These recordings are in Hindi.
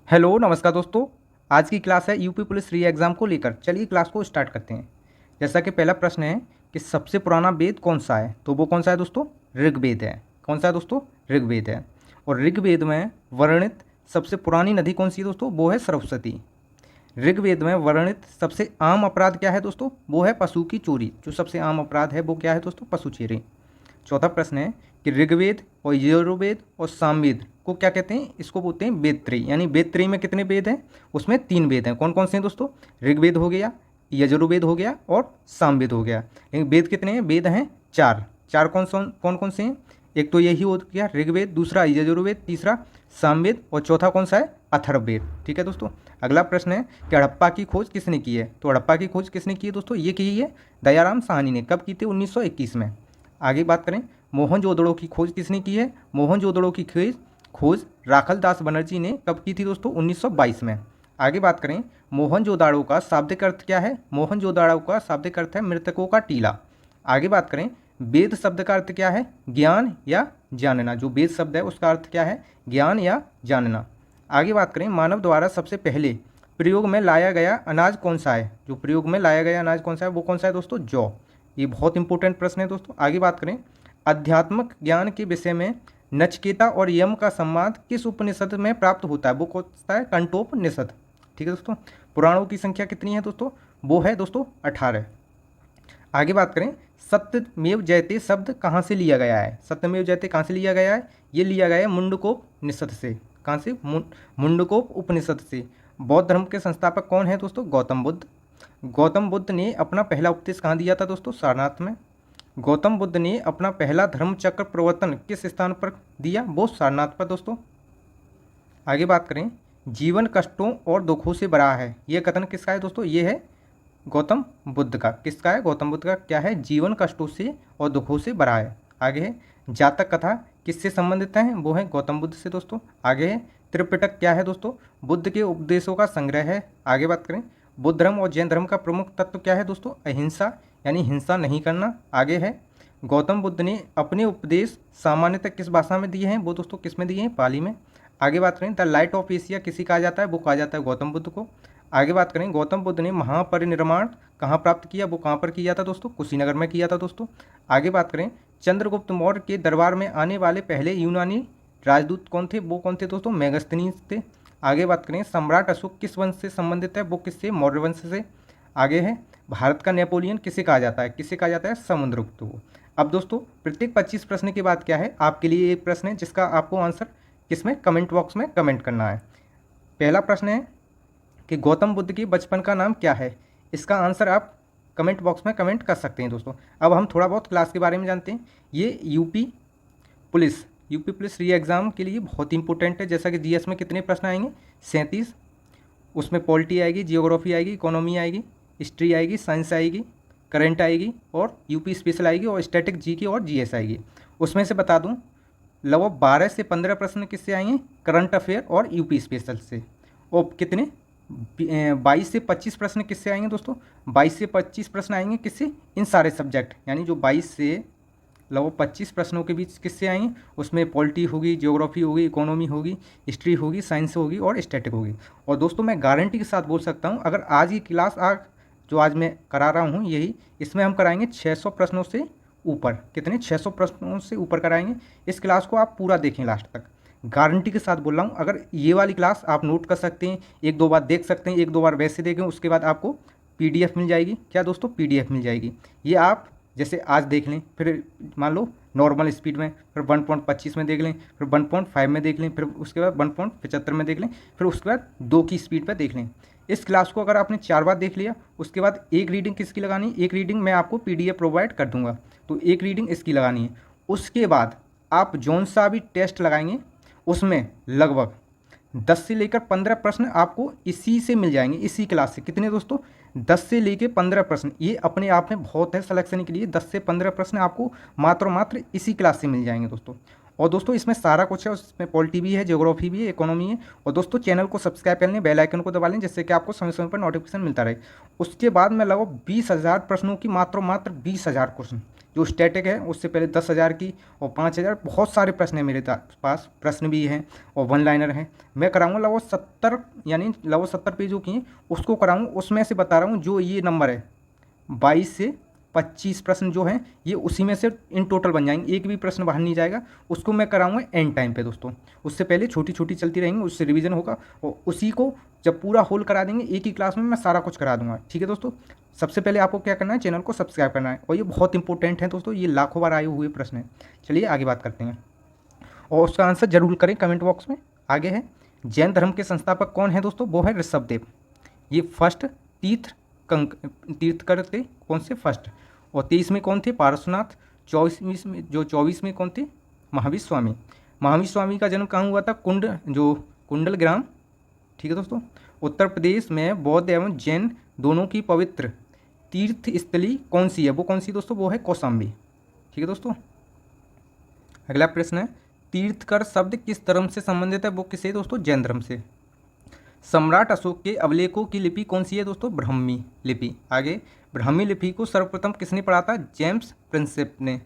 हेलो नमस्कार दोस्तों। आज की क्लास है यूपी पुलिस री एग्ज़ाम को लेकर। चलिए क्लास को स्टार्ट करते हैं। जैसा कि पहला प्रश्न है कि सबसे पुराना वेद कौन सा है, तो वो कौन सा है दोस्तों? ऋग्वेद है। कौन सा है दोस्तों? ऋग्वेद है। और ऋग्वेद में वर्णित सबसे पुरानी नदी कौन सी है दोस्तों? वो है सरस्वती। ऋग्वेद में वर्णित सबसे आम अपराध क्या है दोस्तों? वो है पशु की चोरी। जो सबसे आम अपराध है वो क्या है दोस्तों? पशु चोरी। चौथा प्रश्न है कि ऋग्वेद और यजुर्वेद और सामवेद को क्या कहते हैं? इसको बोलते हैं वेद त्रयी। यानी वेद त्रयी में कितने वेद हैं? उसमें 3 वेद हैं। कौन कौन से हैं दोस्तों? ऋग्वेद हो गया, यजुर्वेद हो गया और सामवेद हो गया। लेकिन वेद कितने हैं? वेद हैं 4। 4 कौन कौन से हैं? एक तो यही हो गया ऋग्वेद, दूसरा यजुर्वेद, तीसरा सामवेद और चौथा कौन सा है? अथर्ववेद। ठीक है दोस्तों। अगला प्रश्न है कि हड़प्पा की खोज किसने की है? तो हड़प्पा की खोज किसने की है दोस्तों? ये की है दयाराम साहनी ने। कब की थी? 1921 में। आगे बात करें, मोहनजोदड़ो की खोज किसने की है? मोहनजोदड़ो की खोज राखल दास बनर्जी ने कब की थी दोस्तों? 1922 में। आगे बात करें, मोहनजोदड़ो का शाब्दिक अर्थ क्या है? मोहनजोदड़ो का शाब्दिक अर्थ है मृतकों का टीला। आगे बात करें, वेद शब्द का अर्थ क्या है? ज्ञान या जानना। जो वेद शब्द है उसका अर्थ क्या है? ज्ञान या जानना। आगे बात करें, मानव द्वारा सबसे पहले प्रयोग में लाया गया अनाज कौन सा है? जो प्रयोग में लाया गया अनाज कौन सा है? वो कौन सा है दोस्तों? जौ। ये बहुत इंपॉर्टेंट प्रश्न है दोस्तों। आगे बात करें, आध्यात्मिक ज्ञान के विषय में नचिकेता और यम का संवाद किस उपनिषद में प्राप्त होता है? वो कौन सा है? कंठोपनिषद। ठीक है दोस्तों। पुराणों की संख्या कितनी है दोस्तों? वो है दोस्तों 18। आगे बात करें, सत्यमेव जयते शब्द कहाँ से लिया गया है? सत्यमेव जयते कहाँ से लिया गया है? ये लिया गया है मुंडकोपनिषद से। कहाँ से? मुंडकोप उपनिषद से। बौद्ध धर्म के संस्थापक कौन है दोस्तों? गौतम बुद्ध। गौतम बुद्ध ने अपना पहला उपदेश कहाँ दिया था दोस्तों? सारनाथ में। गौतम बुद्ध ने अपना पहला धर्म चक्र प्रवर्तन किस स्थान पर दिया? वो सारनाथ पर दोस्तों। आगे बात करें, जीवन कष्टों और दुखों से भरा है, यह कथन किसका है दोस्तों? ये है गौतम बुद्ध का। किसका है? गौतम बुद्ध का। क्या है? जीवन कष्टों से और दुखों से भरा है। आगे है, जातक कथा किससे संबंधित है? वो है गौतम बुद्ध से दोस्तों। आगे है, त्रिपिटक क्या है दोस्तों? बुद्ध के उपदेशों का संग्रह है। आगे बात करें, बुद्ध धर्म और जैन धर्म का प्रमुख तत्व क्या है दोस्तों? अहिंसा, यानी हिंसा नहीं करना। आगे है, गौतम बुद्ध ने अपने उपदेश सामान्यतः किस भाषा में दिए हैं? वो दोस्तों किस में दिए हैं? पाली में। आगे बात करें, द लाइट ऑफ एशिया किसी कहा जाता है? वो कहा जाता है गौतम बुद्ध को। आगे बात करें, गौतम बुद्ध ने महापरिनिर्वाण कहाँ प्राप्त किया? वो कहाँ पर किया था दोस्तों? कुशीनगर में किया था दोस्तों। आगे बात करें, चंद्रगुप्त मौर्य के दरबार में आने वाले पहले यूनानी राजदूत कौन थे? वो कौन थे दोस्तों? मेगस्थनीज थे। आगे बात करें, सम्राट अशोक किस वंश से संबंधित है? वो किससे? मौर्य वंश से। आगे है, भारत का नेपोलियन किसे कहा जाता है? किसे कहा जाता है? समुद्रगुप्त को। अब दोस्तों प्रत्येक 25 प्रश्न के बाद क्या है, आपके लिए एक प्रश्न है जिसका आपको आंसर किसमें? कमेंट बॉक्स में कमेंट करना है। पहला प्रश्न है कि गौतम बुद्ध के बचपन का नाम क्या है? इसका आंसर आप कमेंट बॉक्स में कमेंट कर सकते हैं दोस्तों। अब हम थोड़ा बहुत क्लास के बारे में जानते हैं। ये यूपी पुलिस री एग्ज़ाम के लिए बहुत इंपॉर्टेंट है। जैसा कि जीएस में कितने प्रश्न आएंगे? 37। उसमें पॉलिटी आएगी, जियोग्राफी आएगी, इकोनॉमी आएगी, हिस्ट्री आएगी, साइंस आएगी, करंट आएगी और यूपी स्पेशल आएगी और स्टैटिक जीके और जीएस आएगी। उसमें से बता दूं, लगभग 12 से 15 प्रश्न किससे आएंगे? करंट अफेयर और यूपी स्पेशल से। और कितने? 22 से 25 प्रश्न किससे आएंगे दोस्तों? 22 से 25 प्रश्न आएंगे किससे? इन सारे सब्जेक्ट, यानी जो 22 से लगभग 25 प्रश्नों के बीच किससे आएंगे? उसमें पॉलिटी होगी, जियोग्राफी होगी, इकोनॉमी होगी, हिस्ट्री होगी, साइंस होगी और स्टैटिक होगी। और दोस्तों मैं गारंटी के साथ बोल सकता हूँ, अगर आज की क्लास जो आज मैं करा रहा हूँ यही, इसमें हम कराएंगे 600 प्रश्नों से ऊपर। कितने? 600 प्रश्नों से ऊपर कराएंगे। इस क्लास को आप पूरा देखें लास्ट तक, गारंटी के साथ बोल रहा हूँ। अगर ये वाली क्लास आप नोट कर सकते हैं, एक दो बार देख सकते हैं, एक दो बार वैसे देखें, उसके बाद आपको पीडीएफ मिल जाएगी। क्या दोस्तों? पीडीएफ मिल जाएगी। ये आप जैसे आज देख लें, फिर मान लो नॉर्मल स्पीड में, फिर 1.25 में देख लें, फिर 1.5 में देख लें, फिर उसके बाद 1.75 में देख लें, फिर उसके बाद 2 की स्पीड पर देख लें। इस क्लास को अगर आपने 4 बार देख लिया, उसके बाद एक रीडिंग किसकी लगानी? एक रीडिंग मैं आपको पीडीएफ प्रोवाइड कर दूंगा, तो एक रीडिंग इसकी लगानी है। उसके बाद आप जौन सा भी टेस्ट लगाएंगे उसमें लगभग 10 से लेकर 15 प्रश्न आपको इसी से मिल जाएंगे, इसी क्लास से। कितने दोस्तों? 10 से लेकर 15 प्रश्न। ये अपने आप में बहुत है सिलेक्शन के लिए। 10 से 15 प्रश्न आपको मात्र इसी क्लास से मिल जाएंगे दोस्तों। और दोस्तों इसमें सारा कुछ है, उसमें पॉलिटी भी है, ज्योग्राफी भी है, इकोनॉमी है। और दोस्तों चैनल को सब्सक्राइब कर लें, बेल आइकन को दबा लें, जिससे कि आपको समय समय पर नोटिफिकेशन मिलता रहे। उसके बाद में लगभग 20,000 प्रश्नों की मात्र 20,000 क्वेश्चन जो स्टैटिक है उससे पहले 10,000 की और 5,000 बहुत सारे प्रश्न हैं मेरे पास, प्रश्न भी हैं और वन लाइनर हैं। मैं कराऊंगा लगभग 70 यानी लगभग 70 पेजों की उसको कराऊंगा। उसमें से बता रहा हूँ जो ये नंबर है 22 से 25 प्रश्न जो हैं ये उसी में से इन टोटल बन जाएंगे, एक भी प्रश्न बाहर नहीं जाएगा। उसको मैं कराऊंगा एंड टाइम पे दोस्तों। उससे पहले छोटी छोटी चलती रहेंगी, उससे रिवीजन होगा और उसी को जब पूरा होल करा देंगे एक ही क्लास में मैं सारा कुछ करा दूंगा। ठीक है दोस्तों, सबसे पहले आपको क्या करना है, चैनल को सब्सक्राइब करना है और ये बहुत इंपॉर्टेंट है दोस्तों, ये लाखों बार आए हुए प्रश्न हैं। चलिए आगे बात करते हैं और उसका आंसर जरूर करें कमेंट बॉक्स में। आगे है, जैन धर्म के संस्थापक कौन है दोस्तों, वो है ऋषभदेव। ये फर्स्ट तीर्थकर थे, कौन से फर्स्ट। और 23 में कौन थे, पारसनाथ। 24 में कौन थे, महावीर स्वामी। महावीर स्वामी का जन्म कहाँ हुआ था, कुंडल ग्राम। ठीक है दोस्तों, उत्तर प्रदेश में बौद्ध एवं जैन दोनों की पवित्र तीर्थ स्थली कौन सी है, वो कौन सी दोस्तों, वो है कौशाम्बी। ठीक है दोस्तों, अगला प्रश्न है, तीर्थकर शब्द किस धर्म से संबंधित है, वो किससे दोस्तों, जैन धर्म से। सम्राट अशोक के अभिलेखों की लिपि कौन सी है दोस्तों, ब्राह्मी लिपि। आगे, ब्राह्मी लिपि को सर्वप्रथम किसने पढ़ा था, जेम्स प्रिंसेप ने।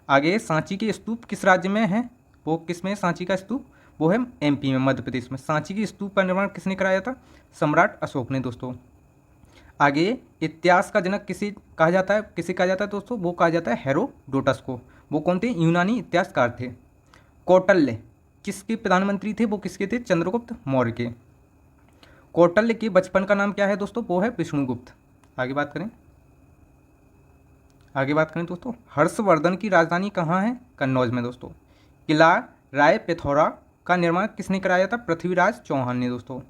आगे, सांची के स्तूप किस राज्य में है, वो किस में है सांची का स्तूप, वो है एमपी में, मध्य प्रदेश में। सांची के स्तूप का निर्माण किसने कराया था, सम्राट अशोक ने दोस्तों। आगे, इतिहास का जनक किसे कहा जाता है दोस्तों, वो कहा जाता है हेरोडोटस को। वो कौन थे, यूनानी इतिहासकार थे। कौटिल्य किसके प्रधानमंत्री थे, वो किसके थे, चंद्रगुप्त मौर्य के। कौटिल्य के बचपन का नाम क्या है दोस्तों, वो है विष्णुगुप्त। आगे बात करें दोस्तों, हर्षवर्धन की राजधानी कहाँ है, कन्नौज में दोस्तों। किला राय पिथौरा का निर्माण किसने कराया था, पृथ्वीराज चौहान ने दोस्तों।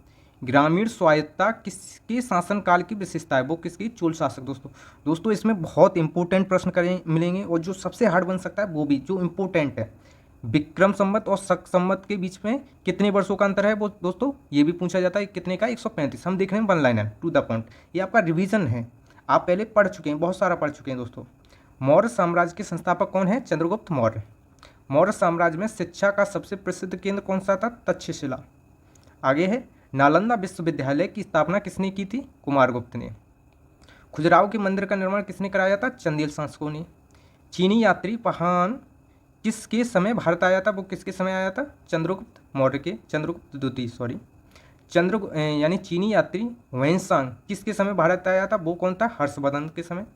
ग्रामीण स्वायत्तता किसके शासनकाल की विशेषता है, वो किसकी, चोल शासक दोस्तों इसमें बहुत इंपॉर्टेंट प्रश्न मिलेंगे और जो सबसे हार्ड बन सकता है वो भी जो इंपॉर्टेंट है। विक्रम संवत और शक संवत के बीच में कितने वर्षों का अंतर है वो दोस्तों, ये भी पूछा जाता है, कितने का, 135। हम देख रहे हैं one liner to the point, ये आपका रिवीजन है, आप पहले पढ़ चुके हैं, बहुत सारा पढ़ चुके हैं दोस्तों। मौर्य साम्राज्य के संस्थापक कौन है, चंद्रगुप्त मौर्य। मौर्य साम्राज्य में शिक्षा का सबसे प्रसिद्ध केंद्र कौन सा था, तक्षशिला। आगे है, नालंदा विश्वविद्यालय की स्थापना किसने की थी, कुमारगुप्त ने। खजुराहो के मंदिर का निर्माण किसने कराया था, चंदेल शासकों ने। चीनी यात्री पहान किसके समय भारत आया था, वो किसके समय आया था, चंद्रगुप्त मौर्य के, चंद्रगुप्त द्वितीय यानी चीनी यात्री वैनसांग किसके समय भारत आया था, वो कौन था, हर्षवर्धन के समय।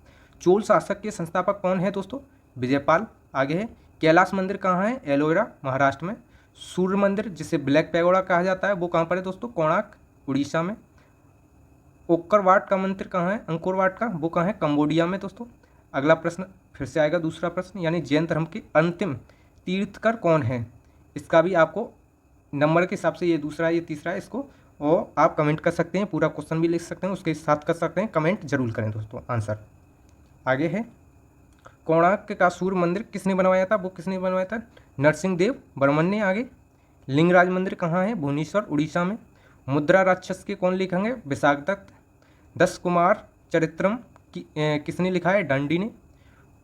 चोल शासक के संस्थापक कौन है दोस्तों, विजयपाल। आगे है, कैलाश मंदिर कहाँ है, एलोवेरा महाराष्ट्र में। सूर्य मंदिर जिसे ब्लैक पैगोडा कहा जाता है वो कहाँ पर है दोस्तों, कोणार्क उड़ीसा में। ओक्करवाट का मंदिर कहाँ है, अंकोरवाट का, वो कहाँ है, कंबोडिया में दोस्तों। अगला प्रश्न फिर से आएगा, दूसरा प्रश्न, यानी जैन धर्म के अंतिम तीर्थकर कौन है। इसका भी आपको नंबर के हिसाब से ये दूसरा है, ये तीसरा है, इसको और आप कमेंट कर सकते हैं, पूरा क्वेश्चन भी लिख सकते हैं, उसके साथ कर सकते हैं, कमेंट जरूर करें दोस्तों आंसर। आगे है, कोणार्क का सूर्य मंदिर किसने बनवाया था, वो किसने बनवाया था, नरसिंह देव बर्मन ने। आगे, लिंगराज मंदिर कहाँ है, भुवनेश्वर उड़ीसा में। मुद्रा राक्षस के कौन लेखक हैं, विशाखदत्त। 10 कुमार चरित्रम किसने लिखा है, दंडी ने।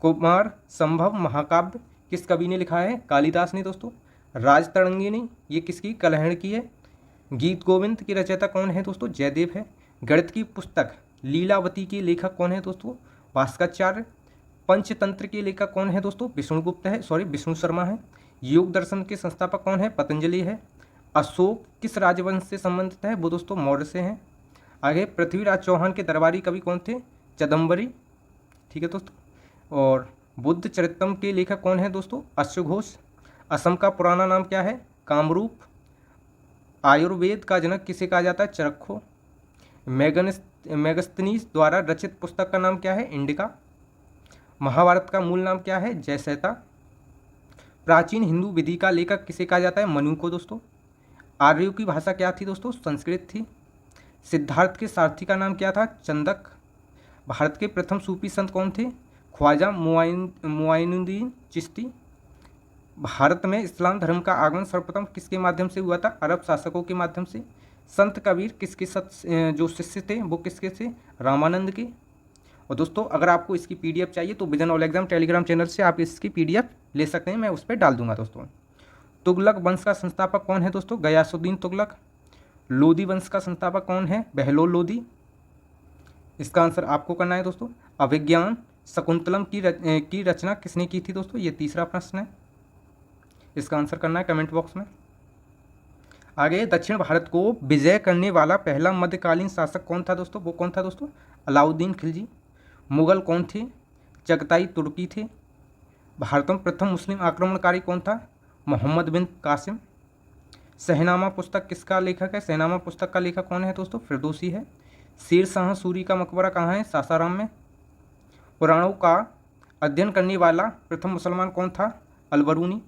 कुमार संभव महाकाव्य किस कवि ने लिखा है, कालिदास ने दोस्तों। राजतरंगिणी ये किसकी, कलहण की है। गीत गोविंद की रचयिता कौन है दोस्तों, जयदेव है। गणित की पुस्तक लीलावती के लेखक कौन है दोस्तों, भास्कराचार्य। पंचतंत्र के लेखक कौन है दोस्तों, विष्णु शर्मा है। योग दर्शन के संस्थापक कौन है, पतंजलि है। अशोक किस राजवंश से संबंधित है, वो दोस्तों मौर्य से हैं। आगे, पृथ्वीराज चौहान के दरबारी कवि कौन थे, चदम्बरी। ठीक है दोस्तों, और बुद्ध चरित्रम के लेखक कौन है दोस्तों, अश्वघोष। असम का पुराना नाम क्या है, कामरूप। आयुर्वेद का जनक किसे कहा जाता है, चरखो। मेगस्थनीज द्वारा रचित पुस्तक का नाम क्या है, इंडिका। महाभारत का मूल नाम क्या है, जयसैता। प्राचीन हिंदू विधि का लेखक किसे कहा जाता है, मनु को दोस्तों। आर्यों की भाषा क्या थी दोस्तों, संस्कृत थी। सिद्धार्थ के सारथी का नाम क्या था, चंदक। भारत के प्रथम सूफी संत कौन थे, ख्वाजा मुआइनुद्दीन चिश्ती। भारत में इस्लाम धर्म का आगमन सर्वप्रथम किसके माध्यम से हुआ था, अरब शासकों के माध्यम से। संत कबीर किसके जो शिष्य थे वो किसके थे, रामानंद के। और दोस्तों अगर आपको इसकी पीडीएफ चाहिए तो vision all exam Telegram channel से आप इसकी पीडीएफ ले सकते हैं, मैं उस पर डाल दूंगा दोस्तों। तुगलक वंश का संस्थापक कौन है दोस्तों, गयासुद्दीन तुगलक। लोदी वंश का संस्थापक कौन है, बहलोल लोदी। इसका आंसर आपको करना है दोस्तों। अभिज्ञान शकुंतलम की रचना किसने की थी दोस्तों? ये तीसरा प्रश्न है, इसका आंसर करना है कमेंट बॉक्स में। आगे, दक्षिण भारत को विजय करने वाला पहला मध्यकालीन शासक कौन था दोस्तों? वो कौन था दोस्तों? अलाउद्दीन खिलजी। मुगल कौन थे? चगताई तुर्की थे। भारत में प्रथम मुस्लिम आक्रमणकारी कौन था? मोहम्मद बिन कासिम। शहनामा पुस्तक किसका लेखक है? शहनामा पुस्तक का लेखक कौन है दोस्तों? फिरदौसी है। शेर शाह सूरी का मकबरा कहाँ है? सासाराम में। पुराणों का अध्ययन करने वाला प्रथम मुसलमान कौन था? अलबरूनी।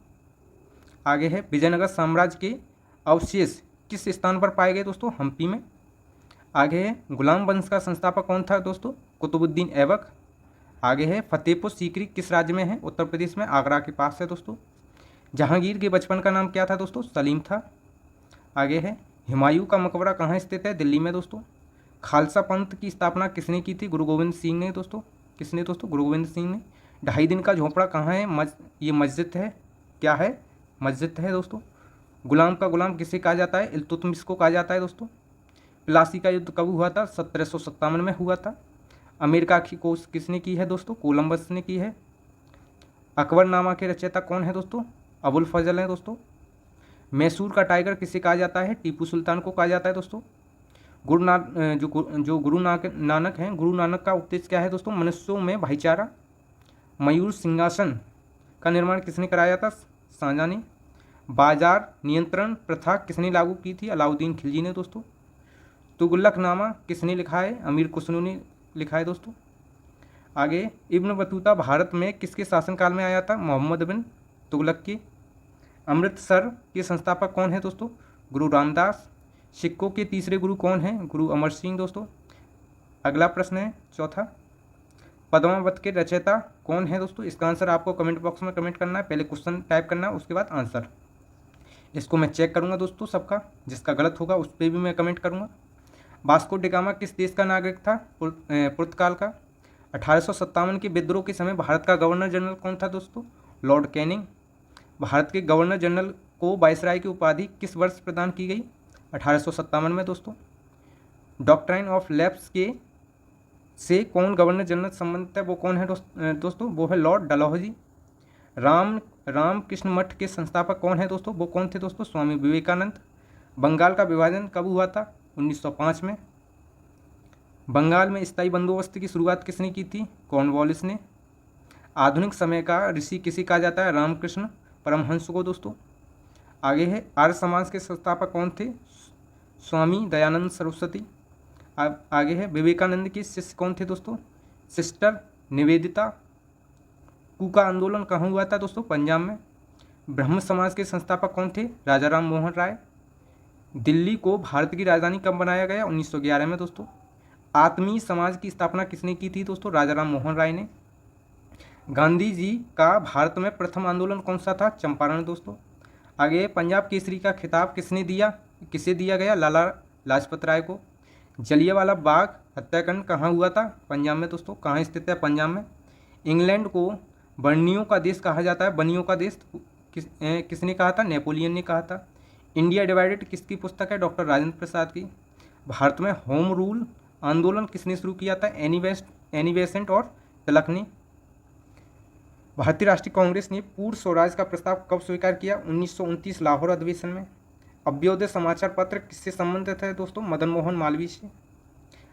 आगे है, विजयनगर साम्राज्य के अवशेष किस स्थान पर पाए गए दोस्तों? हम्पी में। आगे है, गुलाम वंश का संस्थापक कौन था दोस्तों? कुतुबुद्दीन ऐबक। आगे है, फतेहपुर सीकरी किस राज्य में है? उत्तर प्रदेश में, आगरा के पास है दोस्तों। जहांगीर के बचपन का नाम क्या था दोस्तों? सलीम था। आगे है, हुमायूं का मकबरा कहाँ स्थित है? दिल्ली में दोस्तों। खालसा पंथ की स्थापना किसने की थी? गुरु गोविंद सिंह ने दोस्तों। किसने दोस्तों? गुरु गोविंद सिंह ने। 2.5 दिन का झोंपड़ा कहाँ है? ये मस्जिद है। क्या है? मस्जिद है दोस्तों। गुलाम का गुलाम किसे कहा जाता है? इल्तुतमिश को कहा जाता है दोस्तों। प्लासी का युद्ध कब हुआ था? 1757 में हुआ था। अमेरिका की खोज किसने की है दोस्तों? कोलंबस ने की है। अकबरनामा के रचयिता कौन है दोस्तों? अबुल फजल है दोस्तों। मैसूर का टाइगर किसे कहा जाता है? टीपू सुल्तान को कहा जाता है दोस्तों। जो गुरु नानक हैं, गुरु नानक का उपदेश क्या है दोस्तों? मनुष्यों में भाईचारा। मयूर सिंहासन का निर्माण किसने कराया था? शाहजहां ने। बाजार नियंत्रण प्रथा किसने लागू की थी? अलाउद्दीन खिलजी ने दोस्तों। तुगलकनामा किसने लिखा है? अमीर खुसरो ने लिखा है दोस्तों। आगे, इब्न बतूता भारत में किसके शासनकाल में आया था? मोहम्मद बिन तुगलक के। अमृतसर के संस्थापक कौन है दोस्तों? गुरु रामदास। सिक्कों के तीसरे गुरु कौन हैं? गुरु अमर सिंह दोस्तों। अगला प्रश्न है चौथा, पद्मावत के रचयिता कौन है दोस्तों? इसका आंसर आपको कमेंट बॉक्स में कमेंट करना है। पहले क्वेश्चन टाइप करना है, उसके बाद आंसर। इसको मैं चेक करूंगा दोस्तों सबका, जिसका गलत होगा उस पर भी मैं कमेंट करूंगा। वास्को डी गामा किस देश का नागरिक था? पुर्तगाल का। 1857 के विद्रोह के समय भारत का गवर्नर जनरल कौन था दोस्तों? Lord Canning. भारत के गवर्नर जनरल को वायसराय की उपाधि किस वर्ष प्रदान की गई? 1857 में दोस्तों। डॉक्ट्राइन ऑफ लैप्स के से कौन गवर्नर जनरल संबंधित है? वो कौन है दोस्तों? वो है लॉर्ड डलहौजी। रामकृष्ण मठ के संस्थापक कौन है दोस्तों? वो कौन थे दोस्तों? स्वामी विवेकानंद। बंगाल का विभाजन कब हुआ था? 1905 में। बंगाल में स्थायी बंदोबस्त की शुरुआत किसने की थी? कॉर्नवालिस ने। आधुनिक समय का ऋषि किसे कहा जाता है? रामकृष्ण परमहंस को दोस्तों। आगे है, आर्य समाज के संस्थापक कौन थे? स्वामी दयानंद सरस्वती। आगे है, विवेकानंद के शिष्य कौन थे दोस्तों? सिस्टर निवेदिता। कूका आंदोलन कहाँ हुआ था दोस्तों? पंजाब में। ब्रह्म समाज के संस्थापक कौन थे? राजा राम मोहन राय। दिल्ली को भारत की राजधानी कब बनाया गया? 1911 में दोस्तों। आत्मीय समाज की स्थापना किसने की थी दोस्तों? राजा राम मोहन राय ने। गांधी जी का भारत में प्रथम आंदोलन कौन सा था? चंपारण दोस्तों। आगे, पंजाब केसरी का खिताब किसे दिया गया? लाला लाजपत राय को। जलियांवाला बाग हत्याकांड कहाँ हुआ था? पंजाब में दोस्तों। कहाँ स्थित है? पंजाब में। इंग्लैंड को बर्नियों का देश कहा जाता है? बनियों का देश किसने कहा था? नेपोलियन ने कहा था। इंडिया डिवाइडेड किसकी पुस्तक है? डॉक्टर राजेंद्र प्रसाद की। भारत में होम रूल आंदोलन किसने शुरू किया था? एनी बेसेंट और तिलक ने। भारतीय राष्ट्रीय कांग्रेस ने पूर्ण स्वराज का प्रस्ताव कब स्वीकार किया? 1929 लाहौर अधिवेशन में। अभ्योदय समाचार पत्र किससे संबंधित है दोस्तों? मदन मोहन मालवीय से।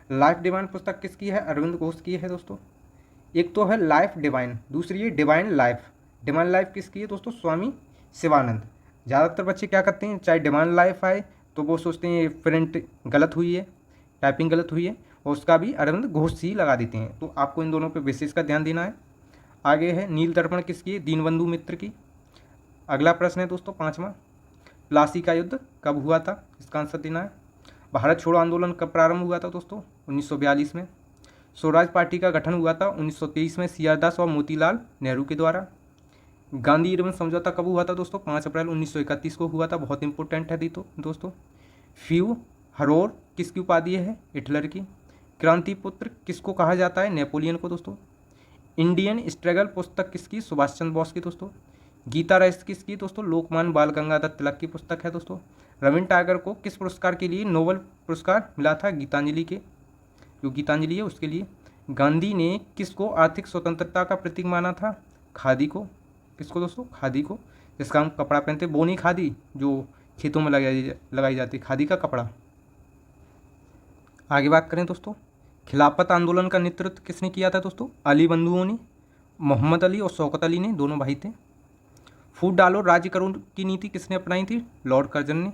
लाइफ डिवाइन पुस्तक किसकी है? अरविंद घोष की है दोस्तों। एक तो है लाइफ डिवाइन, दूसरी है डिवाइन लाइफ। डिवाइन लाइफ किसकी है दोस्तों? स्वामी शिवानंद। ज़्यादातर बच्चे क्या करते हैं, चाहे डिवाइन लाइफ आए तो वो सोचते हैं ये प्रिंट गलत हुई है, टाइपिंग गलत हुई है, और उसका भी अरविंद घोष ही लगा देते हैं। तो आपको इन दोनों पर विशेष का ध्यान देना है। आगे है, नील दर्पण किसकी है? दीनबंधु मित्र की। अगला प्रश्न है दोस्तों पाँचवा, प्लासी का युद्ध कब हुआ था? इसका आंसर देना है। भारत छोड़ो आंदोलन कब प्रारंभ हुआ था दोस्तों? 1942 में। स्वराज पार्टी का गठन हुआ था 1923 में सी आर दास और मोतीलाल नेहरू के द्वारा। गांधी इरविन समझौता कब हुआ था दोस्तों? 5 अप्रैल 1931 को हुआ था। बहुत इंपॉर्टेंट है दोस्तों। फ्यू हरोर किसकी उपाधि है? हिटलर की। क्रांति पुत्र किसको कहा जाता है? नेपोलियन को दोस्तों। इंडियन स्ट्रगल पुस्तक किसकी? सुभाष चंद्र बोस की दोस्तों। गीता रस किसकी दोस्तों? लोकमान्य बाल गंगाधर तिलक की पुस्तक है दोस्तों। रविंद्र टैगोर को किस पुरस्कार के लिए नोबेल पुरस्कार मिला था? गीतांजलि के, जो गीतांजलि है उसके लिए। गांधी ने किसको आर्थिक स्वतंत्रता का प्रतीक माना था? खादी को। किसको दोस्तों? खादी को, जिसका हम कपड़ा पहनते, वो नहीं खादी जो खेतों में लगाई जाती, खादी का कपड़ा। आगे बात करें दोस्तों, खिलाफत आंदोलन का नेतृत्व किसने किया था दोस्तों? अली बंधुओं ने। मोहम्मद अली और शौकत अली ने, दोनों भाई थे। फूट डालो राज्य करो की नीति किसने अपनाई थी? लॉर्ड कर्जन ने।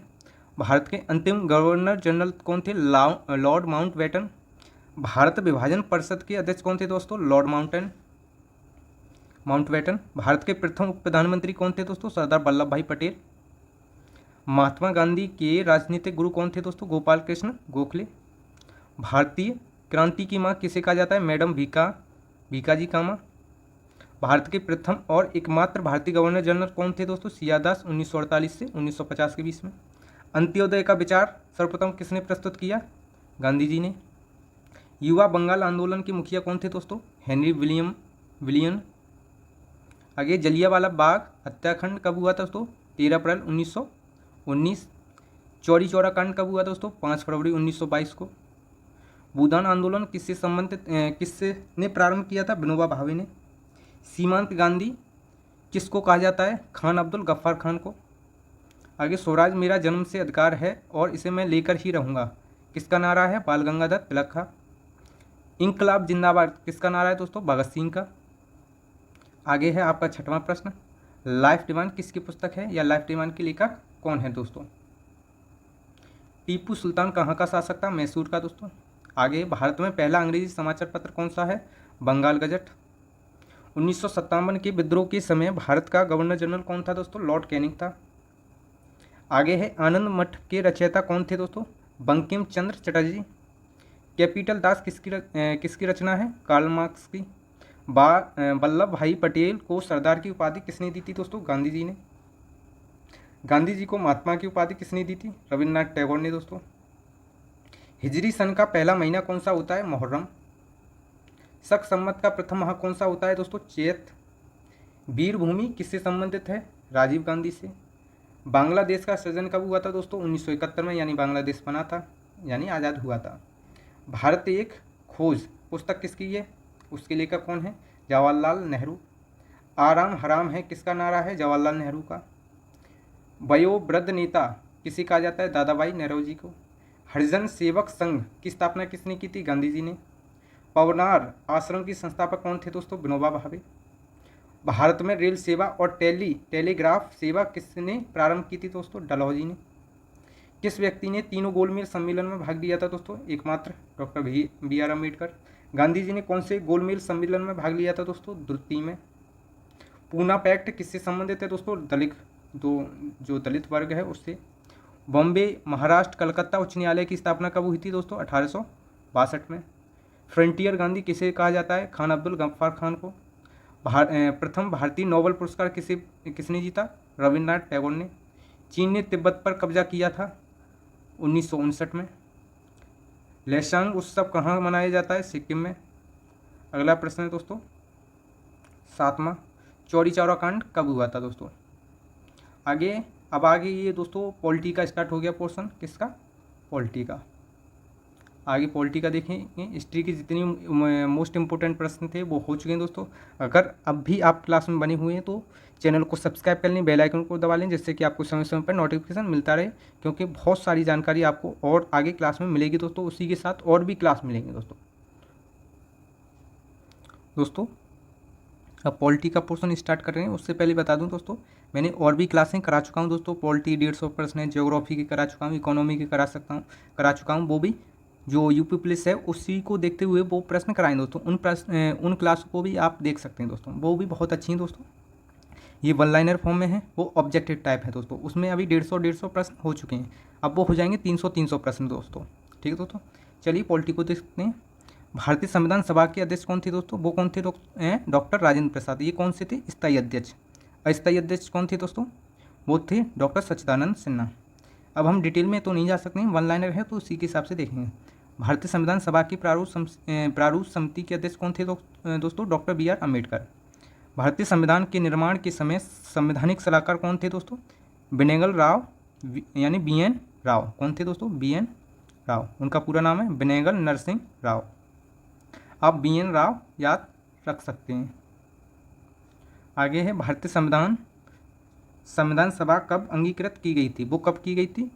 भारत के अंतिम गवर्नर जनरल कौन थे? Lord Mountbatten. भारत विभाजन परिषद के अध्यक्ष कौन थे दोस्तों? Lord Mountbatten. भारत के प्रथम उप प्रधानमंत्री कौन थे दोस्तों? सरदार वल्लभ भाई पटेल। महात्मा गांधी के राजनीतिक गुरु कौन थे दोस्तों? गोपाल कृष्ण गोखले। भारतीय क्रांति की मां किसे कहा जाता है? मैडम भीकाजी कामा। भारत के प्रथम और एकमात्र भारतीय गवर्नर जनरल कौन थे दोस्तों? सियादास, 1948 से 1950 के बीच में। अंत्योदय का विचार सर्वप्रथम किसने प्रस्तुत किया? गांधी जी ने। युवा बंगाल आंदोलन के मुखिया कौन थे दोस्तों? Henry William. आगे, जलियांवाला बाग हत्याकांड कब हुआ था दोस्तों? 13 अप्रैल 1919। चौरी चौरा कांड कब हुआ दोस्तों? 5 फरवरी 1922 को। भूदान आंदोलन किससे ने प्रारंभ किया था? विनोबा भावे ने। सीमांत गांधी किसको कहा जाता है? खान अब्दुल गफ्फार खान को। आगे, स्वराज मेरा जन्म से अधिकार है और इसे मैं लेकर ही रहूँगा, किसका नारा है? बाल गंगाधर तिलक का। इंकलाब जिंदाबाद किसका नारा है दोस्तों? भगत सिंह का। आगे है आपका 6वां प्रश्न, लाइफ डिमांड किसकी पुस्तक है या लाइफ डिमांड के लेखक कौन है दोस्तों? टीपू सुल्तान कहाँ का शासक था? मैसूर का दोस्तों। आगे, भारत में पहला अंग्रेजी समाचार पत्र कौन सा है? बंगाल गजट। 1957 के विद्रोह के समय भारत का गवर्नर जनरल कौन था दोस्तों? लॉर्ड कैनिंग था। आगे है, आनंद मठ के रचयिता कौन थे दोस्तों? बंकिम चंद्र चटर्जी। कैपिटल दास किसकी रचना है? कार्ल मार्क्स की। वल्लभ भाई पटेल को सरदार की उपाधि किसने दी थी दोस्तों? गांधी जी ने। गांधी जी को महात्मा की उपाधि किसने दी थी? रविन्द्रनाथ टैगोर ने दोस्तों। हिजरी सन का पहला महीना कौन सा होता है? मुहर्रम। शक संवत का प्रथम माह कौन सा होता है दोस्तों? चैत। वीरभूमि किससे संबंधित है? राजीव गांधी से। बांग्लादेश का सृजन कब हुआ था दोस्तों? 1971 में, यानी बांग्लादेश बना था, यानी आज़ाद हुआ था। भारत एक खोज पुस्तक किसकी है? उसके लेखक कौन है? जवाहरलाल नेहरू। आराम हराम है किसका नारा है? जवाहरलाल नेहरू का। वयोवृद्ध नेता किसे कहा जाता है? दादा भाई नौरोजी को। हरिजन सेवक संघ की स्थापना किसने की थी? गांधी जी ने। पवनार आश्रम की संस्थापक कौन थे दोस्तों? विनोबा भावे। भारत में रेल सेवा और टेलीग्राफ सेवा किसने प्रारंभ की थी दोस्तों? डलहौजी ने। किस व्यक्ति ने तीनों गोलमेज सम्मेलन में भाग लिया था दोस्तों? एकमात्र डॉक्टर BR अम्बेडकर। गांधी जी ने कौन से गोलमेज सम्मेलन में भाग लिया था दोस्तों? द्वितीय में। पूना पैक्ट किससे संबंधित है दोस्तों? जो दलित वर्ग है उससे। बॉम्बे महाराष्ट्र कलकत्ता उच्च न्यायालय की स्थापना कब हुई थी दोस्तों? 1862 में। फ्रंटियर गांधी किसे कहा जाता है? खान अब्दुल गफ्फार खान को। प्रथम भारतीय नोबेल पुरस्कार किसने जीता? रविन्द्रनाथ टैगोर ने। चीन ने तिब्बत पर कब्जा किया था 1959 में। लेसांग उत्सव कहाँ मनाया जाता है? सिक्किम में। अगला प्रश्न है दोस्तों 7वां, चौरी चौरा कांड कब हुआ था दोस्तों? आगे ये दोस्तों पॉलिटी का स्टार्ट हो गया पोर्शन। किसका? पॉलिटी का। आगे पॉलिटी का देखेंगे। हिस्ट्री की जितनी मोस्ट इंपोर्टेंट प्रश्न थे वो हो चुके हैं दोस्तों। अगर अब भी आप क्लास में बने हुए हैं तो चैनल को सब्सक्राइब कर लें, बेल आइकन को दबा लें, जिससे कि आपको समय समय पर नोटिफिकेशन मिलता रहे, क्योंकि बहुत सारी जानकारी आपको और आगे क्लास में मिलेगी दोस्तों। उसी के साथ और भी क्लास मिलेंगे दोस्तों। अब पॉलिटी का पोर्शन स्टार्ट कर रहे हैं। उससे पहले बता दूं दोस्तों, मैंने और भी क्लासें करा चुका हूं दोस्तों। पॉलिटी 150 प्रश्न है, ज्योग्राफी की करा चुका हूँ, इकोनॉमी की करा चुका हूँ। वो भी जो यूपी पुलिस है उसी को देखते हुए वो प्रश्न कराएं दोस्तों। उन क्लास को भी आप देख सकते हैं दोस्तों, वो भी बहुत अच्छी हैं दोस्तों। ये 1 लाइनर फॉर्म में है, वो ऑब्जेक्टिव टाइप है दोस्तों। उसमें अभी 150 प्रश्न हो चुके हैं, अब वो हो जाएंगे 300 प्रश्न दोस्तों। ठीक है दोस्तों, चलिए पॉलिटी को देखते हैं। भारतीय संविधान सभा के अध्यक्ष कौन थे दोस्तों? वो कौन थे? डॉक्टर राजेंद्र प्रसाद। ये कौन से थे? स्थायी अध्यक्ष। अस्थायी अध्यक्ष कौन थे दोस्तों? वो थे डॉक्टर सच्चिदानंद सिन्हा। अब हम डिटेल में तो नहीं जा सकते हैं, 1 लाइनर है तो उसी के हिसाब से देखेंगे। भारतीय संविधान सभा की प्रारूप समिति के अध्यक्ष कौन थे दोस्तों? Doctor BR Ambedkar. भारतीय संविधान के निर्माण के समय संवैधानिक सलाहकार कौन थे दोस्तों? बेनेगल राव, यानी BN राव। कौन थे दोस्तों? BN राव। उनका पूरा नाम है बेनेगल नरसिंह राव। आप BN राव याद रख सकते हैं। आगे है भारतीय संविधान सभा कब अंगीकृत की गई थी? वो कब की गई थी?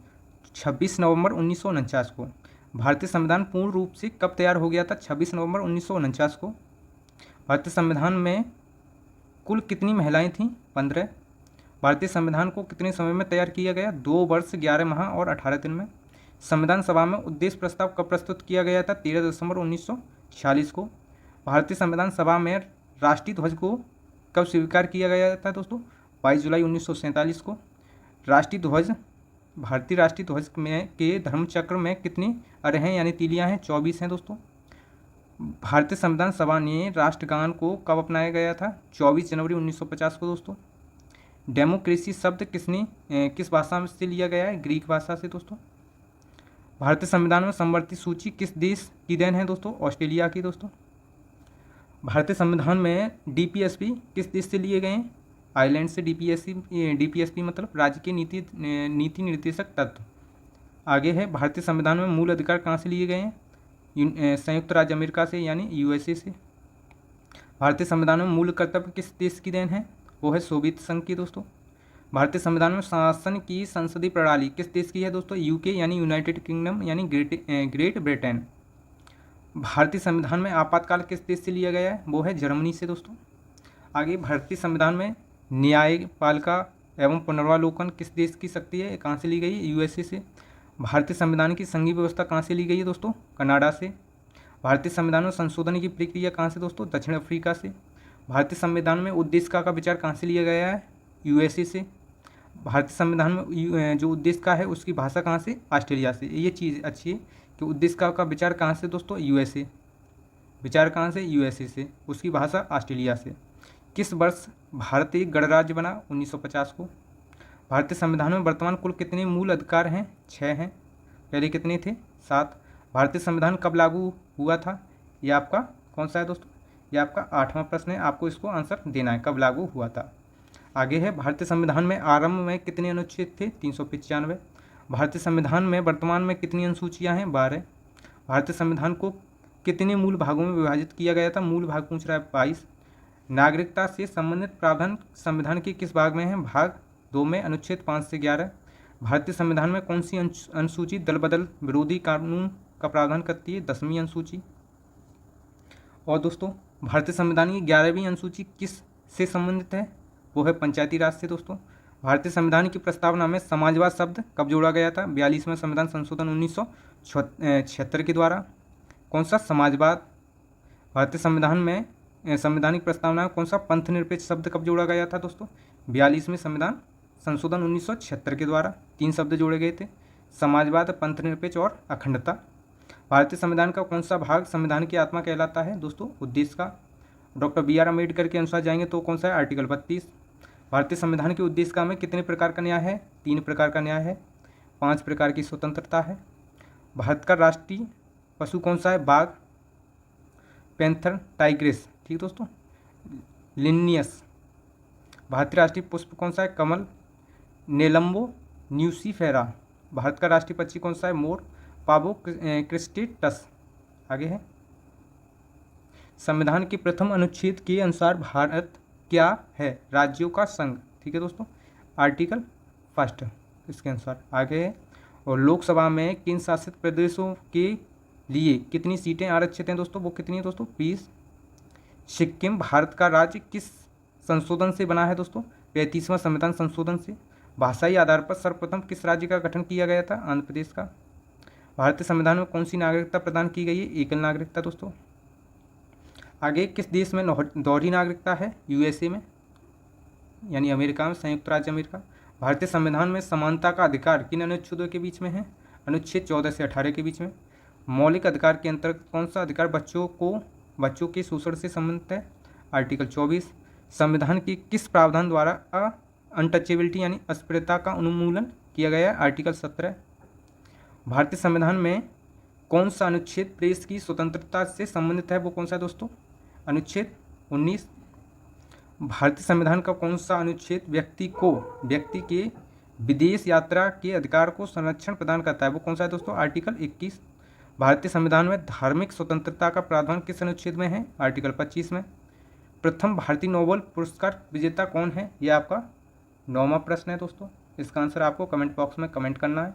26 नवंबर 1949 को। भारतीय संविधान पूर्ण रूप से कब तैयार हो गया था? 26 नवंबर 1949 को। भारतीय संविधान में कुल कितनी महिलाएं थीं? 15। भारतीय संविधान को कितने समय में तैयार किया गया? 2 वर्ष 11 माह और 18 दिन में। संविधान सभा में उद्देश्य प्रस्ताव कब प्रस्तुत किया गया था? 13 दिसंबर 1946 को। भारतीय संविधान सभा में राष्ट्रीय ध्वज को कब स्वीकार किया गया था दोस्तों? 22 जुलाई 1947 को। राष्ट्रीय ध्वज, भारतीय राष्ट्रीय ध्वज में के धर्मचक्र में कितनी अरे हैं यानी तीलियां हैं? 24 हैं दोस्तों। भारतीय संविधान सभा ने राष्ट्रगान को कब अपनाया गया था? 24 जनवरी 1950 को दोस्तों। डेमोक्रेसी शब्द किस भाषा से लिया गया है? ग्रीक भाषा से दोस्तों। भारतीय संविधान में समवर्ती सूची किस देश की देन है दोस्तों? ऑस्ट्रेलिया की दोस्तों। भारतीय संविधान में DPSP किस देश से लिए गए हैं? आयरलैंड से। DPSP मतलब राज्य के नीति निर्देशक तत्व। आगे है भारतीय संविधान में मूल अधिकार कहाँ से लिए गए हैं? संयुक्त राज्य अमेरिका से यानी USA से। भारतीय संविधान में मूल कर्तव्य किस देश की देन है? वो है सोवियत संघ की दोस्तों। भारतीय संविधान में शासन की संसदीय प्रणाली किस देश की है दोस्तों? UK यानी यूनाइटेड किंगडम यानी ग्रेट ब्रिटेन। भारतीय संविधान में आपातकाल किस देश से लिया गया है? वो है जर्मनी से दोस्तों। आगे भारतीय संविधान में न्यायपालिका एवं पुनर्वालोकन किस देश की शक्ति है? कहाँ से ली गई है? USA से। भारतीय संविधान की संघीय व्यवस्था कहाँ से ली गई है दोस्तों? कनाडा से। भारतीय संविधान में संशोधन की प्रक्रिया कहाँ से दोस्तों? दक्षिण अफ्रीका से। भारतीय संविधान में उद्देशिका का विचार कहाँ से लिया गया है? USA से। भारतीय संविधान में जो उद्देशिका है उसकी भाषा कहाँ से? ऑस्ट्रेलिया से। ये चीज़ अच्छी है कि उद्देशिका का विचार कहाँ से दोस्तों? USA। विचार कहाँ से? USA से। उसकी भाषा ऑस्ट्रेलिया से। किस वर्ष भारत एक गणराज्य बना? 1950 को। भारतीय संविधान में वर्तमान कुल कितने मूल अधिकार हैं? 6 हैं। पहले कितने थे? 7। भारतीय संविधान कब लागू हुआ था? ये आपका कौन सा है दोस्तों? ये आपका 8वां प्रश्न है, आपको इसको आंसर देना है, कब लागू हुआ था। आगे है भारतीय संविधान में आरंभ में कितने अनुच्छेद थे? 395। भारतीय संविधान में वर्तमान में कितनी अनुसूचियाँ हैं? 12। भारतीय संविधान को कितने मूल भागों में विभाजित किया गया था? मूल भाग पूछ रहा है 22। नागरिकता से संबंधित प्रावधान संविधान के किस भाग में है? भाग 2 में, अनुच्छेद 5 से 11। भारतीय संविधान में कौन सी अनुसूची दल बदल विरोधी कानून का प्रावधान करती है? 10वीं अनुसूची। और दोस्तों भारतीय संविधान की 11वीं अनुसूची किस से संबंधित है? वो है पंचायती राज से दोस्तों। भारतीय संविधान की प्रस्तावना में समाजवाद शब्द कब जोड़ा गया था? 42वें संविधान संशोधन 1976 के द्वारा। कौन सा? समाजवाद। भारतीय संविधान में संवैधानिक प्रस्तावना में कौन सा पंथ निरपेक्ष शब्द कब जोड़ा गया था दोस्तों? 42वें संविधान संशोधन 1976 के द्वारा। 3 शब्द जोड़े गए थे, समाजवाद, पंथ निरपेक्ष और अखंडता। भारतीय संविधान का कौन सा भाग संविधान की आत्मा कहलाता है दोस्तों? उद्देश्य का। डॉक्टर BR अम्बेडकर के अनुसार जाएंगे तो कौन सा है? आर्टिकल 32। भारतीय संविधान के उद्देशिका में कितने प्रकार का न्याय है? 3 प्रकार का न्याय है। 5 प्रकार की स्वतंत्रता है। भारत का राष्ट्रीय पशु कौन सा है? बाघ, पैंथर, टाइग्रिस। ठीक दोस्तों। लिनियस। भारतीय राष्ट्रीय पुष्प कौन सा है? कमल, नेलम्बो न्यूसीफेरा। भारत का राष्ट्रीय पक्षी कौन सा है? मोर, पावो क्रिस्टेटस। आगे है संविधान के प्रथम अनुच्छेद के अनुसार भारत क्या है? राज्यों का संघ। ठीक है दोस्तों, आर्टिकल 1 इसके अनुसार। आगे है और लोकसभा में केंद्र शासित प्रदेशों के लिए कितनी सीटें आरक्षित हैं दोस्तों? वो कितनी है दोस्तों? 20। सिक्किम भारत का राज्य किस संशोधन से बना है दोस्तों? 35वां संविधान संशोधन से। भाषाई आधार पर सर्वप्रथम किस राज्य का गठन किया गया था? आंध्र प्रदेश का। भारतीय संविधान में कौन सी नागरिकता प्रदान की गई है? एकल नागरिकता दोस्तों। आगे किस देश में दोहरी नागरिकता है? USA में यानी अमेरिका में, संयुक्त राज्य अमेरिका। भारतीय संविधान में समानता का अधिकार किन अनुच्छेदों के बीच में है? अनुच्छेद 14 से 18 के बीच में। मौलिक अधिकार के अंतर्गत कौन सा अधिकार बच्चों के शोषण से संबंधित है? आर्टिकल 24। संविधान की किस प्रावधान द्वारा अनटचेबिलिटी यानी अस्पृश्यता का उन्मूलन किया गया है? आर्टिकल 17। भारतीय संविधान में कौन सा अनुच्छेद प्रेस की स्वतंत्रता से संबंधित है? वो कौन सा है दोस्तों? अनुच्छेद 19। भारतीय संविधान का कौन सा अनुच्छेद व्यक्ति के विदेश यात्रा के अधिकार को संरक्षण प्रदान करता है? वो कौन सा है दोस्तों? आर्टिकल 21। भारतीय संविधान में धार्मिक स्वतंत्रता का प्रावधान किस अनुच्छेद में है? आर्टिकल 25 में। प्रथम भारतीय नोबेल पुरस्कार विजेता कौन है? यह आपका 9वां प्रश्न है दोस्तों। इसका आंसर आपको कमेंट बॉक्स में कमेंट करना है।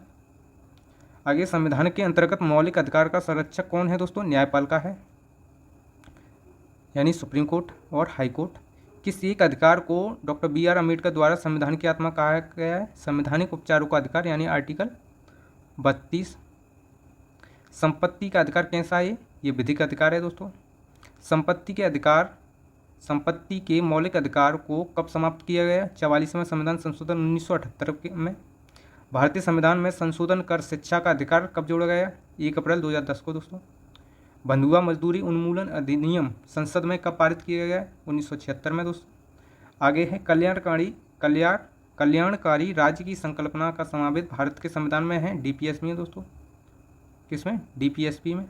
आगे, संविधान के अंतर्गत मौलिक अधिकार का संरक्षक कौन है दोस्तों? न्यायपालिका है, यानी सुप्रीम कोर्ट और हाई कोर्ट। किस एक अधिकार को डॉक्टर BR अम्बेडकर द्वारा संविधान की आत्मा कहा गया है? संवैधानिक उपचारों का अधिकार, यानी आर्टिकल 32। संपत्ति का अधिकार कैसा है? ये विधिक अधिकार है दोस्तों। संपत्ति के मौलिक अधिकार को कब समाप्त किया गया? 44वें संविधान संशोधन 1978 में। भारतीय संविधान में संशोधन कर शिक्षा का अधिकार कब जोड़ा गया? 1 अप्रैल 2010 को दोस्तों। बंधुआ मजदूरी उन्मूलन अधिनियम संसद में कब पारित किया गया? 1976 में दोस्तों। आगे है, कल्याणकारी राज्य की संकल्पना का समावेश भारत के संविधान में है? DPSP में दोस्तों। किसमें? DPSP में।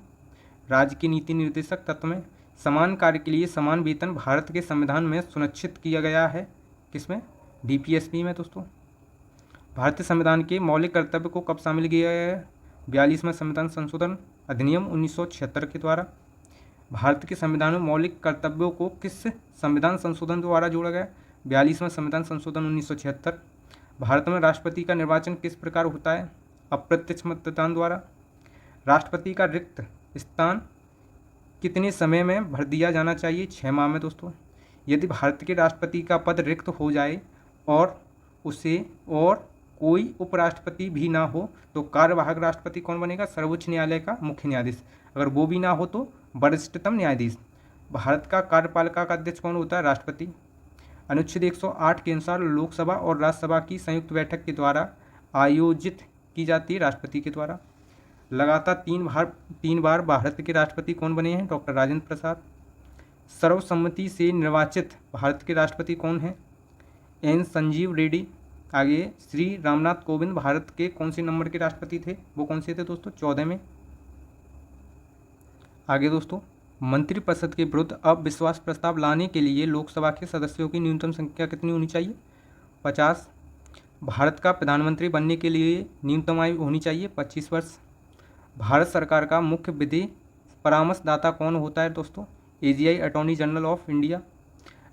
राज्य की नीति निर्देशक तत्व में समान कार्य के लिए समान वेतन भारत के संविधान में सुनिश्चित किया गया है? किसमें? DPSP में दोस्तों। भारतीय संविधान के मौलिक कर्तव्य को कब शामिल किया गया है? 42वें संविधान संशोधन अधिनियम 1976 के द्वारा। भारत के संविधान में मौलिक कर्तव्यों को किस संविधान संशोधन द्वारा जोड़ा गया? 42वें संविधान संशोधन 1976। भारत में राष्ट्रपति का निर्वाचन किस प्रकार होता है? अप्रत्यक्ष मतदान द्वारा। राष्ट्रपति का रिक्त स्थान कितने समय में भर दिया जाना चाहिए? 6 माह में दोस्तों। यदि भारत के राष्ट्रपति का पद रिक्त हो जाए और कोई उपराष्ट्रपति भी ना हो तो कार्यवाहक राष्ट्रपति कौन बनेगा? सर्वोच्च न्यायालय का मुख्य न्यायाधीश। अगर वो भी ना हो तो वरिष्ठतम न्यायाधीश। भारत का कार्यपालिका का अध्यक्ष कौन होता है? राष्ट्रपति। अनुच्छेद 108 के अनुसार लोकसभा और राज्यसभा की संयुक्त बैठक के द्वारा आयोजित की जाती है राष्ट्रपति के द्वारा। लगातार 3 बार भारत के राष्ट्रपति कौन बने हैं? डॉक्टर राजेंद्र प्रसाद। सर्वसम्मति से निर्वाचित भारत के राष्ट्रपति कौन हैं? N संजीव रेड्डी। आगे, श्री रामनाथ कोविंद भारत के कौन से नंबर के राष्ट्रपति थे? वो कौन से थे दोस्तों? 14 में। आगे दोस्तों, मंत्रिपरिषद के विरुद्ध अविश्वास प्रस्ताव लाने के लिए लोकसभा के सदस्यों की न्यूनतम संख्या कितनी होनी चाहिए? 50। भारत का प्रधानमंत्री बनने के लिए न्यूनतम आयु होनी चाहिए 25 वर्ष। भारत सरकार का मुख्य विधि परामर्शदाता कौन होता है दोस्तों? AGI attorney general of India.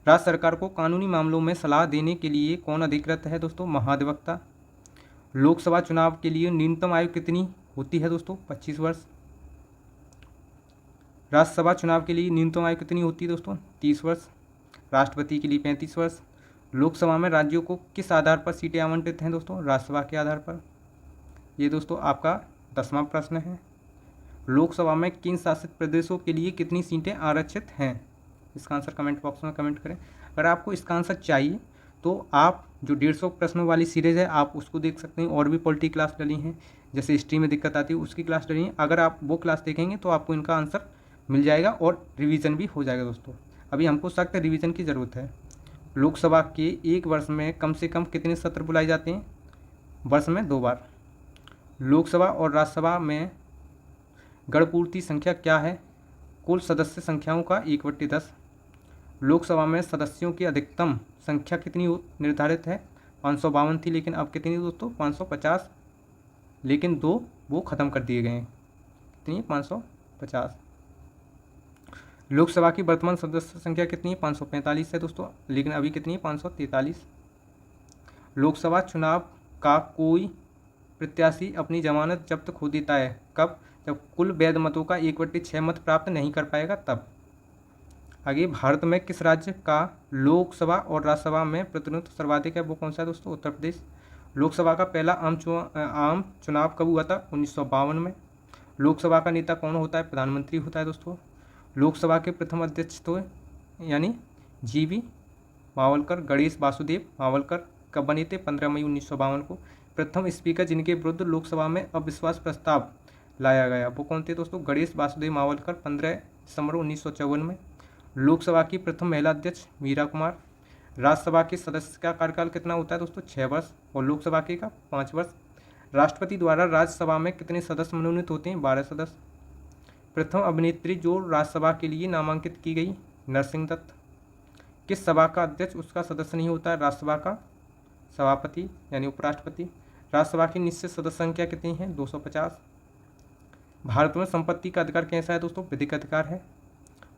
राज्य सरकार को कानूनी मामलों में सलाह देने के लिए कौन अधिकृत है दोस्तों? महाधिवक्ता। लोकसभा चुनाव के लिए न्यूनतम आयु कितनी होती है दोस्तों? 25 वर्ष। राज्यसभा चुनाव के लिए न्यूनतम आयु कितनी होती है दोस्तों? 30 वर्ष। राष्ट्रपति के लिए 35 वर्ष। लोकसभा में राज्यों को किस आधार पर सीटें आवंटित हैं दोस्तों? राज्यसभा के आधार पर। ये दोस्तों आपका 10वां प्रश्न है। लोकसभा में किन शासित प्रदेशों के लिए कितनी सीटें आरक्षित हैं? इसका आंसर कमेंट बॉक्स में कमेंट करें। अगर आपको इसका आंसर चाहिए तो आप जो 150 प्रश्नों वाली सीरीज़ है आप उसको देख सकते हैं। और भी पॉलिटी क्लास डली हैं, जैसे हिस्ट्री में दिक्कत आती है उसकी क्लास डली है। अगर आप वो क्लास देखेंगे तो आपको इनका आंसर मिल जाएगा और रिवीजन भी हो जाएगा दोस्तों। अभी हमको सख्त रिवीजन की ज़रूरत है। लोकसभा के एक वर्ष में कम से कम कितने सत्र बुलाए जाते हैं? वर्ष में 2 बार। लोकसभा और राज्यसभा में गणपूर्ति संख्या क्या है? कुल सदस्य संख्याओं का 1/10। लोकसभा में सदस्यों की अधिकतम संख्या कितनी निर्धारित है? 552 थी, लेकिन अब कितनी दोस्तों? 550, लेकिन 2 वो ख़त्म कर दिए गए हैं। कितनी? 550। लोकसभा की वर्तमान सदस्य संख्या कितनी है? 545 है दोस्तों, लेकिन अभी कितनी है? 543। लोकसभा चुनाव का कोई प्रत्याशी अपनी जमानत जब्त खो देता है कब? जब कुल वैध मतों का 1/6 मत प्राप्त नहीं कर पाएगा तब। आगे, भारत में किस राज्य का लोकसभा और राज्यसभा में प्रतिनिधित्व सर्वाधिक है? वो कौन सा है दोस्तों? उत्तर प्रदेश। लोकसभा का पहला आम चुनाव कब हुआ था? 1952 में। लोकसभा का नेता कौन होता है? प्रधानमंत्री होता है दोस्तों। लोकसभा के प्रथम अध्यक्ष तो यानी GV मावलकर, गणेश वासुदेव मावलकर कब बने थे? 15 मई 1952 को। प्रथम स्पीकर जिनके विरुद्ध लोकसभा में अविश्वास प्रस्ताव लाया गया वो कौन थे दोस्तों? गणेश वासुदेव मावलकर, 15 दिसंबर 1954 में। लोकसभा की प्रथम महिला अध्यक्ष मीरा कुमार। राज्यसभा के सदस्य का कार्यकाल कितना होता है दोस्तों? 6 वर्ष। और लोकसभा के का 5 वर्ष। राष्ट्रपति द्वारा राज्यसभा में कितने सदस्य मनोनीत होते हैं? 12 सदस्य। प्रथम अभिनेत्री जो राज्यसभा के लिए नामांकित की गई? नरसिंह दत्त। किस सभा का अध्यक्ष उसका सदस्य नहीं होता है? राज्यसभा का सभापति यानी उपराष्ट्रपति। राज्यसभा की निश्चित सदस्य संख्या कितनी है? 250। भारत में संपत्ति का अधिकार कैसा है दोस्तों? विधिक अधिकार है।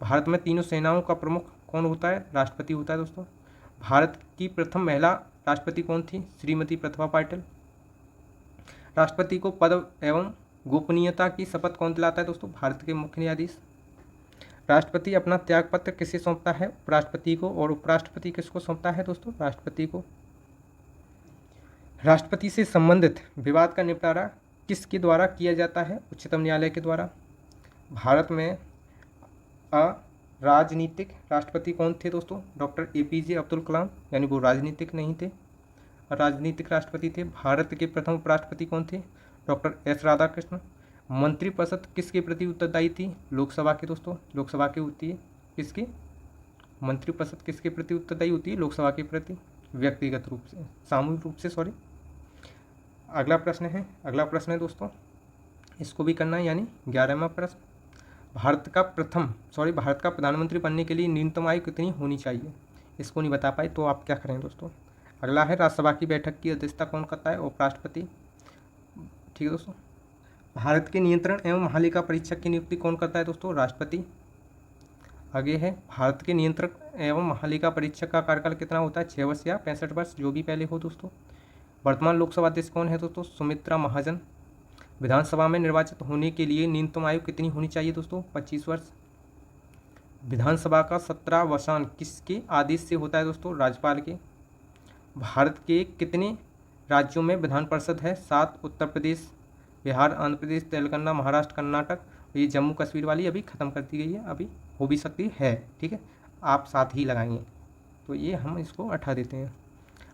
भारत में तीनों सेनाओं का प्रमुख कौन होता है? राष्ट्रपति होता है दोस्तों। भारत की प्रथम महिला राष्ट्रपति कौन थी? श्रीमती प्रतिभा पाटिल। राष्ट्रपति को पद एवं गोपनीयता की शपथ कौन दिलाता है दोस्तों? भारत के मुख्य न्यायाधीश। राष्ट्रपति अपना त्यागपत्र किसे सौंपता है? उपराष्ट्रपति को। और उपराष्ट्रपति किसको सौंपता है दोस्तों? राष्ट्रपति को। राष्ट्रपति से संबंधित विवाद का निपटारा किसके द्वारा किया जाता है? उच्चतम न्यायालय के द्वारा। भारत में राजनीतिक राष्ट्रपति कौन थे दोस्तों? डॉक्टर APJ अब्दुल कलाम, यानी वो राजनीतिक नहीं थे, राजनीतिक राष्ट्रपति थे। भारत के प्रथम उपराष्ट्रपति कौन थे? Doctor S Radhakrishnan. मंत्रिपरिषद किसके प्रति उत्तरदायी थी? लोकसभा के दोस्तों। लोकसभा की होती है किसकी? मंत्रिपरिषद किसके प्रति उत्तरदायी होती है? लोकसभा के प्रति, व्यक्तिगत रूप से, सामूहिक रूप से, सॉरी। अगला प्रश्न है दोस्तों, इसको भी करना है, यानी 11वां प्रश्न। भारत का प्रधानमंत्री बनने के लिए न्यूनतम आयु कितनी होनी चाहिए? इसको नहीं बता पाए तो आप क्या करें दोस्तों? अगला है, राज्यसभा की बैठक की अध्यक्षता कौन करता है? उपराष्ट्रपति। ठीक है दोस्तों। भारत के नियंत्रण एवं महालेखा परीक्षक की नियुक्ति कौन करता है दोस्तों? राष्ट्रपति। आगे है, भारत के नियंत्रक एवं महालेखा परीक्षक का कार्यकाल कितना होता है? 6 वर्ष या 65 वर्ष, जो भी पहले हो दोस्तों। वर्तमान लोकसभा अध्यक्ष कौन है दोस्तों? सुमित्रा महाजन। विधानसभा में निर्वाचित होने के लिए न्यूनतम आयु कितनी होनी चाहिए दोस्तों? 25 वर्ष। विधानसभा का 17वां किसके आदेश से होता है दोस्तों? राज्यपाल के। भारत के कितने राज्यों में विधान परिषद है? 7। उत्तर प्रदेश, बिहार, आंध्र प्रदेश, तेलंगाना, महाराष्ट्र, कर्नाटक। ये जम्मू कश्मीर वाली अभी ख़त्म कर दी गई है, अभी हो भी सकती है, ठीक है, आप साथ ही लगाएंगे तो ये हम इसको हटा देते हैं।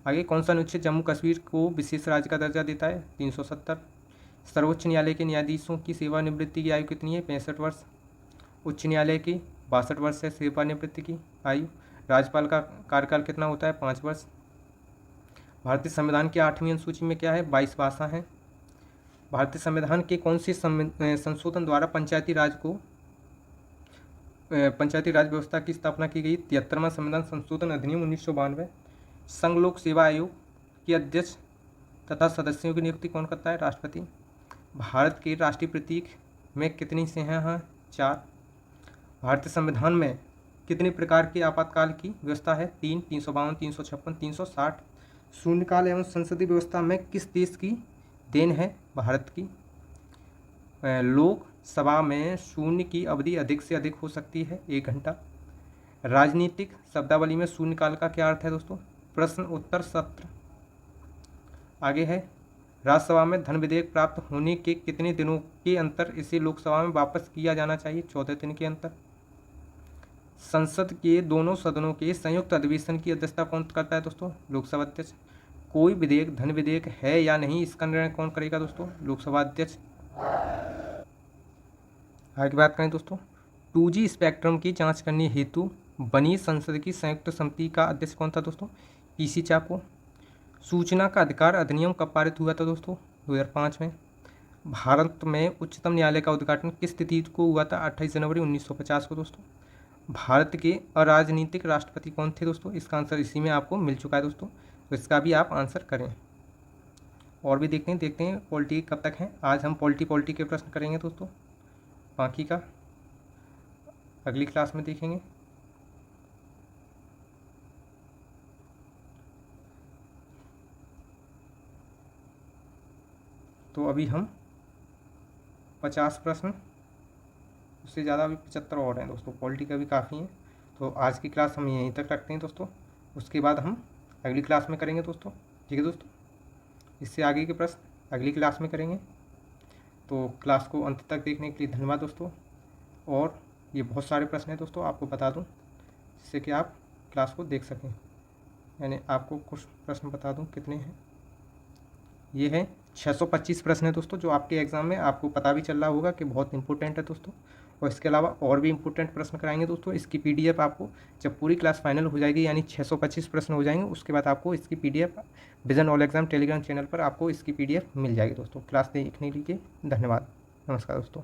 आगे, कौन सा अनुच्छेद जम्मू कश्मीर को विशेष राज्य का दर्जा देता है? 370। सर्वोच्च न्यायालय के न्यायाधीशों की सेवानिवृत्ति की आयु कितनी है? 65 वर्ष। उच्च न्यायालय की 62 वर्ष है सेवानिवृत्ति की आयु। राज्यपाल का कार्यकाल कितना होता है? 5 वर्ष। भारतीय संविधान की 8वीं अनुसूची में क्या है? 22 भाषा हैं। भारतीय संविधान के कौन से संशोधन द्वारा पंचायती राज व्यवस्था की स्थापना की गई? 73वां संविधान संशोधन अधिनियम 1992। संघ लोक सेवा आयोग के अध्यक्ष तथा सदस्यों की नियुक्ति कौन करता है? राष्ट्रपति। भारत के राष्ट्रीय प्रतीक में कितनी सेनाएं हैं? 4। भारतीय संविधान में कितने प्रकार के आपातकाल की व्यवस्था है? 3, 352, 356, 360। शून्यकाल एवं संसदीय व्यवस्था में किस देश की देन है? भारत की। लोकसभा में शून्य की अवधि अधिक से अधिक हो सकती है 1 घंटा। राजनीतिक शब्दावली में शून्यकाल का क्या अर्थ है दोस्तों? प्रश्न उत्तर सत्र। आगे है, राज्यसभा में धन विधेयक प्राप्त होने के कितने दिनों के अंतर इसे लोकसभा में वापस किया जाना चाहिए? 14 दिन के अंतर। संसद के दोनों सदनों के संयुक्त अधिवेशन की अध्यक्षता कौन करता है दोस्तों? लोकसभा अध्यक्ष। कोई विधेयक धन विधेयक है या नहीं, इसका निर्णय कौन करेगा दोस्तों? लोकसभा अध्यक्ष। आगे बात करें दोस्तों, 2G स्पेक्ट्रम की जांच करने हेतु बनी संसद की संयुक्त समिति का अध्यक्ष कौन था दोस्तों? PC चाको। सूचना का अधिकार अधिनियम कब पारित हुआ था दोस्तों? 2005 में। भारत में उच्चतम न्यायालय का उद्घाटन किस तिथि को हुआ था? 28 जनवरी 1950 को दोस्तों। भारत के अराजनीतिक राष्ट्रपति कौन थे दोस्तों? इसका आंसर इसी में आपको मिल चुका है दोस्तों, तो इसका भी आप आंसर करें। और भी देखते हैं पॉलिटी कब तक है। आज हम पॉलिटी के प्रश्न करेंगे दोस्तों, बाकी का अगली क्लास में देखेंगे। तो अभी हम 50 प्रश्न, उससे ज़्यादा अभी 75 और हैं दोस्तों, पॉलिटी का भी काफ़ी है। तो आज की क्लास हम यहीं तक रखते हैं दोस्तों, उसके बाद हम अगली क्लास में करेंगे दोस्तों, ठीक है दोस्तों। इससे आगे के प्रश्न अगली क्लास में करेंगे। तो क्लास को अंत तक देखने के लिए धन्यवाद दोस्तों। और ये बहुत सारे प्रश्न हैं दोस्तों, आपको बता दूं जिससे कि आप क्लास को देख सकें। यानी आपको कुछ प्रश्न बता दूं कितने हैं। ये है 625 प्रश्न है दोस्तों, जो आपके एग्ज़ाम में आपको पता भी चल रहा होगा कि बहुत इंपॉर्टेंट है दोस्तों। और इसके अलावा और भी इंपॉर्टेंट प्रश्न कराएंगे दोस्तों। इसकी PDF आपको जब पूरी क्लास फाइनल हो जाएगी, यानी 625 प्रश्न हो जाएंगे, उसके बाद आपको इसकी PDF vision all exam Telegram channel पर आपको इसकी PDF मिल जाएगी दोस्तों। क्लास देखने के लिए धन्यवाद, नमस्कार दोस्तों।